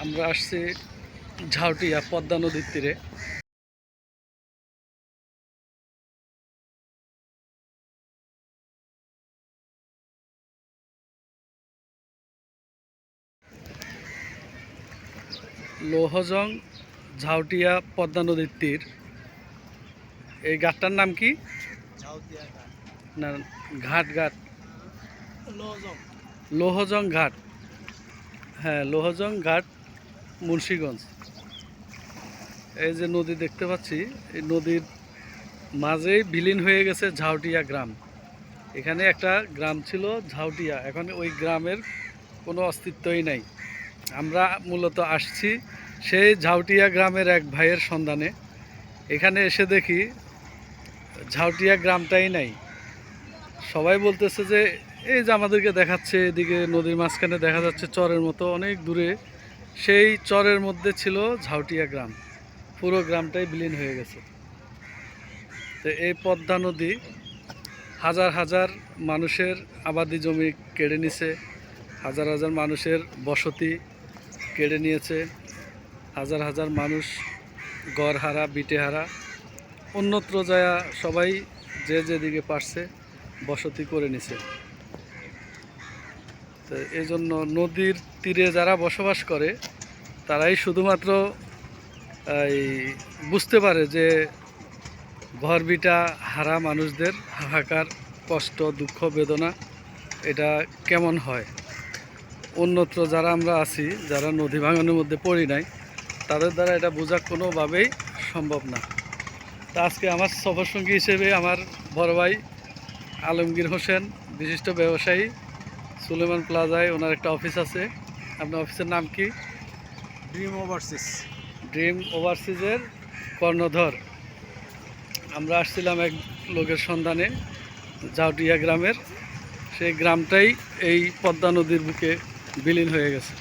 আমরা আসছি ঝাউটিয়া পদ্মা নদীর তীরে। লৌহজং ঝাউটিয়া পদ্মা নদীর তীর। এই ঘাটটার নাম কি? না, ঘাট ঘাট লৌহজং ঘাট। হ্যাঁ, লৌহজং ঘাট, মুন্সিগঞ্জ। এই যে নদী দেখতে পাচ্ছি, এই নদীর মাঝেই বিলীন হয়ে গেছে ঝাউটিয়া গ্রাম। এখানে একটা গ্রাম ছিল ঝাউটিয়া, এখন ওই গ্রামের কোনো অস্তিত্বই নাই। আমরা মূলত আসছি সেই ঝাউটিয়া গ্রামের এক ভাইয়ের সন্ধানে। এখানে এসে দেখি ঝাউটিয়া গ্রামটাই নাই। সবাই বলতেছে যে এই যে আমাদেরকে দেখাচ্ছে, এদিকে নদীর মাঝখানে দেখা যাচ্ছে চরের মতো অনেক দূরে, সেই চরের মধ্যে ছিল ঝাউটিয়া গ্রাম। পুরো গ্রামটাই বিলীন হয়ে গেছে। তো এই পদ্মা নদী হাজার হাজার মানুষের আবাদি জমি কেড়ে নিছে, হাজার হাজার মানুষের বসতি কেড়ে নিয়েছে, হাজার হাজার মানুষ ঘরহারা বিটেহারা অন্যত্র যায়া সবাই যে যেদিকে পারছে বসতি করে নিছে। তো এই জন্য নদীর তীরে যারা বসবাস করে তারাই শুধুমাত্র এই বুঝতে পারে যে ঘরবিটা হারা মানুষদের হাহাকার, কষ্ট, দুঃখ, বেদনা এটা কেমন হয়। অন্যত্র যারা আমরা আছি, যারা নদী ভাঙনের মধ্যে পড়ি নাই, তাদের দ্বারা এটা বোঝা কোনোভাবেই সম্ভব না। তা আজকে আমার সফরসঙ্গী হিসেবে আমার বড় ভাই আলমগীর হোসেন, বিশিষ্ট ব্যবসায়ী, সুলেমান প্লাজায় ওনার একটা অফিস আছে। আপনার অফিসের নাম কি? Dream overseas. ড্রিম ওভারসিজের কর্ণধর। আমরা আসছিলাম এক লোকের সন্ধানে ঝাউটিয়া গ্রামের। সেই গ্রামটাই এই পদ্মা নদীর বুকে বিলীন হয়ে গেছে।